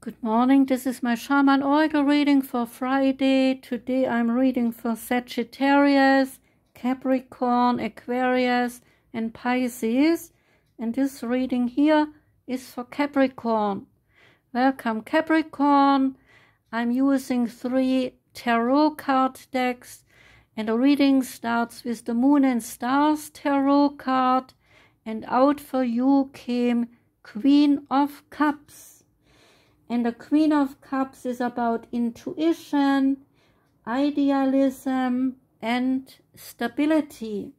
Good morning, this is my Shaman Oracle reading for Friday. Today I'm reading for Sagittarius, Capricorn, Aquarius and Pisces. And this reading here is for Capricorn. Welcome Capricorn. I'm using 3 tarot card decks and the reading starts with the Moon and Stars tarot card, and out for you came Queen of Cups. And the Queen of Cups is about intuition, idealism, and stability.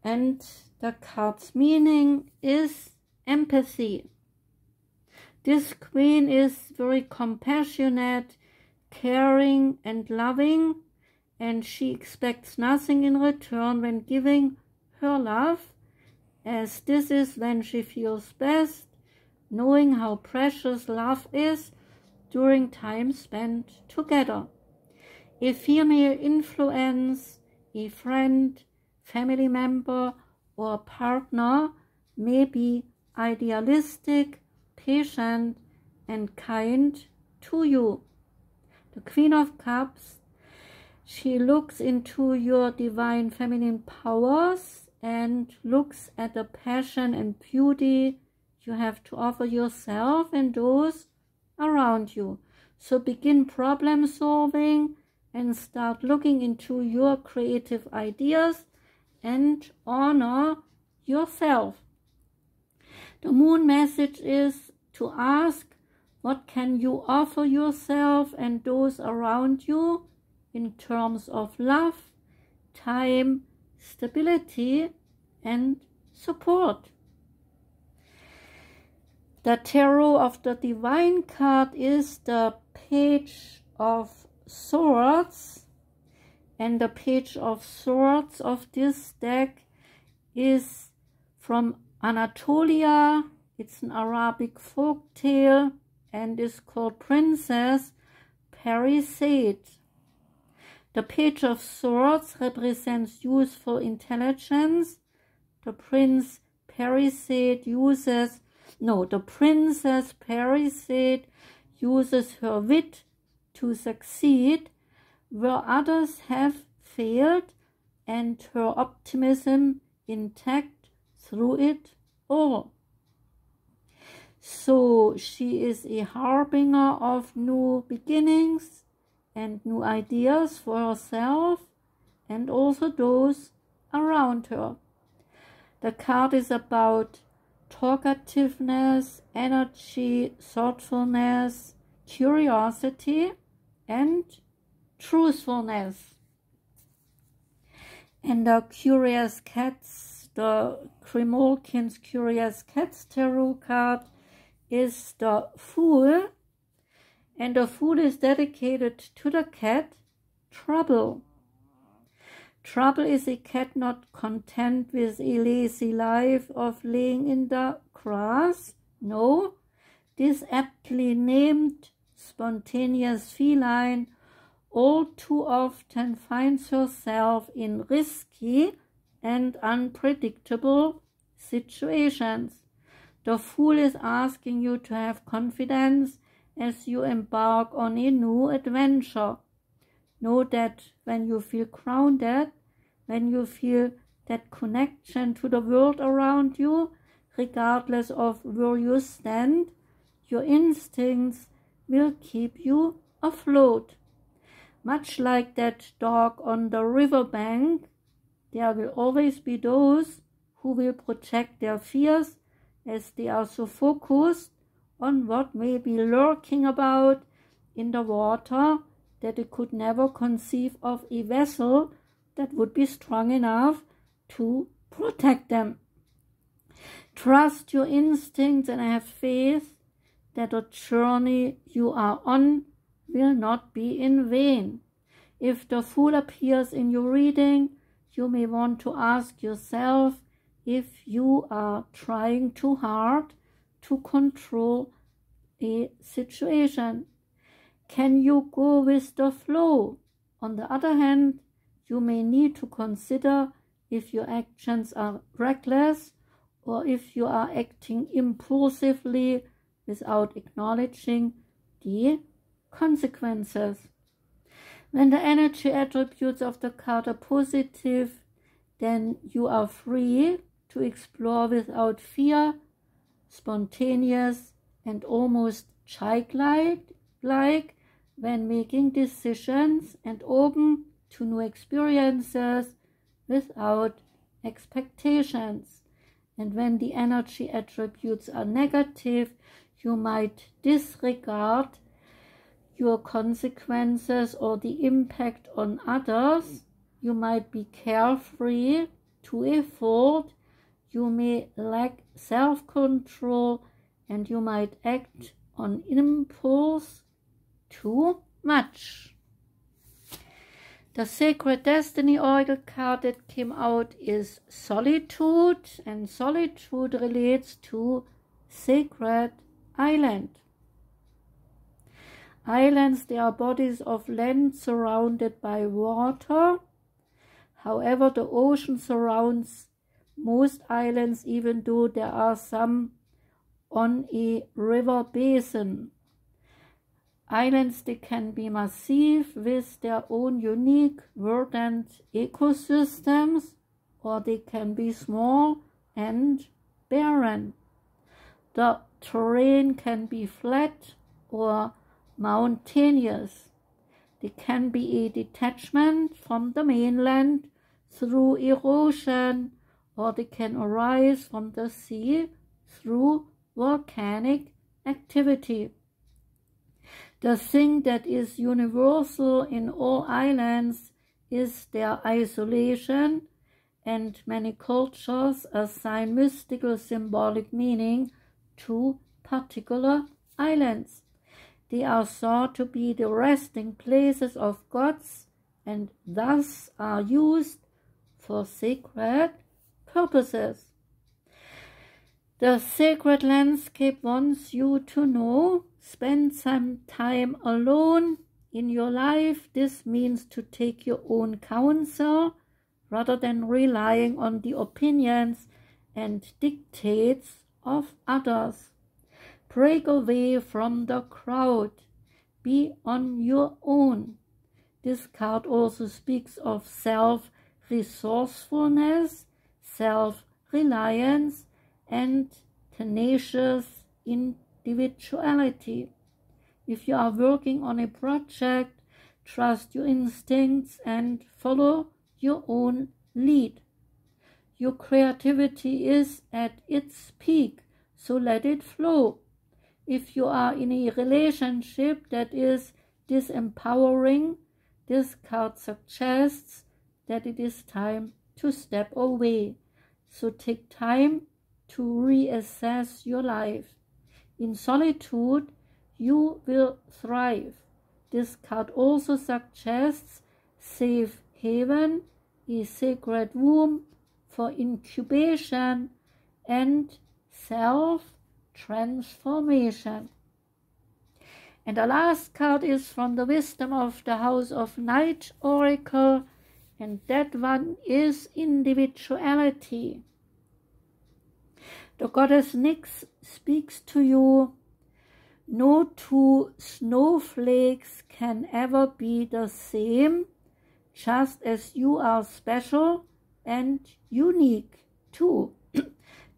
And the card's meaning is empathy. This Queen is very compassionate, caring, and loving, and she expects nothing in return when giving her love, as this is when she feels best, knowing how precious love is during time spent together. A female influence, a friend, family member, or partner may be idealistic, patient, and kind to you. The Queen of Cups, she looks into your divine feminine powers and looks at the passion and beauty you have to offer yourself and those around you. So begin problem solving and start looking into your creative ideas and honor yourself. The Moon message is to ask, what can you offer yourself and those around you in terms of love, time, stability, and support. The tarot of the Divine card is the Page of Swords, and the Page of Swords of this deck is from Anatolia. It's an Arabic folk tale and is called Princess Parizade. The Page of Swords represents useful intelligence. The Princess Parizade uses her wit to succeed where others have failed, and her optimism intact through it all. So she is a harbinger of new beginnings and new ideas for herself and also those around her. The card is about talkativeness, energy, thoughtfulness, curiosity, and truthfulness. And the Curious Cats, the Grimalkin's Curious Cats tarot card is the Fool, and the Fool is dedicated to the cat Trouble. Trouble is a cat not content with a lazy life of laying in the grass. No, this aptly named spontaneous feline all too often finds herself in risky and unpredictable situations. The Fool is asking you to have confidence as you embark on a new adventure. Know that when you feel grounded, when you feel that connection to the world around you, regardless of where you stand, your instincts will keep you afloat. Much like that dog on the riverbank, there will always be those who will project their fears as they are so focused on what may be lurking about in the water that they could never conceive of a vessel that would be strong enough to protect them. Trust your instincts and have faith that the journey you are on will not be in vain. If the Fool appears in your reading, you may want to ask yourself if you are trying too hard to control a situation. Can you go with the flow? On the other hand, you may need to consider if your actions are reckless or if you are acting impulsively without acknowledging the consequences. When the energy attributes of the card are positive, then you are free to explore without fear, spontaneous and almost childlike when making decisions, and open to new experiences without expectations. And when the energy attributes are negative, you might disregard your consequences or the impact on others. You might be carefree to a fault. You may lack self-control, and you might act on impulse too much. The Sacred Destiny Oracle card that came out is Solitude, and Solitude relates to Sacred Island. Islands, they are bodies of land surrounded by water. However, the ocean surrounds most islands, even though there are some on a river basin. Islands, they can be massive with their own unique verdant ecosystems, or they can be small and barren. The terrain can be flat or mountainous. They can be a detachment from the mainland through erosion, or they can arise from the sea through volcanic activity. The thing that is universal in all islands is their isolation, and many cultures assign mystical symbolic meaning to particular islands. They are thought to be the resting places of gods, and thus are used for sacred purposes. The sacred landscape wants you to know, spend some time alone in your life. This means to take your own counsel rather than relying on the opinions and dictates of others. Break away from the crowd. Be on your own. This card also speaks of self-resourcefulness, self-reliance, and tenacious individuality. If you are working on a project, trust your instincts and follow your own lead. Your creativity is at its peak, so let it flow. If you are in a relationship that is disempowering, this card suggests that it is time to step away. So take time to reassess your life. In solitude, you will thrive. This card also suggests safe haven, a sacred womb for incubation and self-transformation. And the last card is from the Wisdom of the House of Night Oracle, and that one is Individuality. The goddess Nyx speaks to you. No two snowflakes can ever be the same, just as you are special and unique too.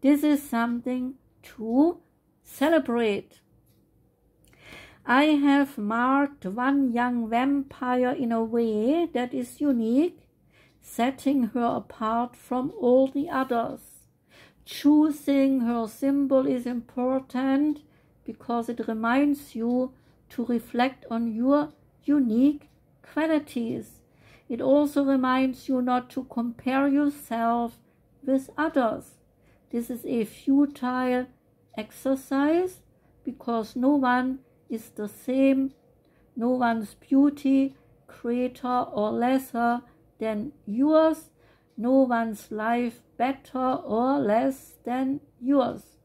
This is something to celebrate. I have marked one young vampire in a way that is unique, setting her apart from all the others. Choosing her symbol is important because it reminds you to reflect on your unique qualities. It also reminds you not to compare yourself with others. This is a futile exercise because no one is the same. No one's beauty greater or lesser than yours. No one's life better or less than yours.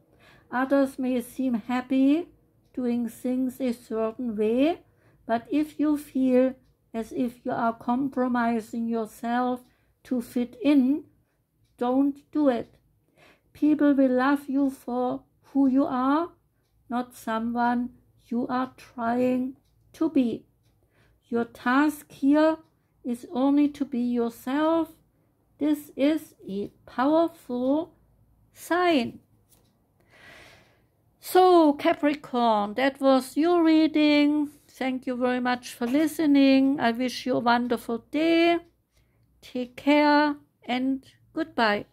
Others may seem happy doing things a certain way, but if you feel as if you are compromising yourself to fit in, don't do it. People will love you for who you are, not someone you are trying to be. Your task here is only to be yourself. This is a powerful sign. So, Capricorn, that was your reading. Thank you very much for listening. I wish you a wonderful day. Take care and goodbye.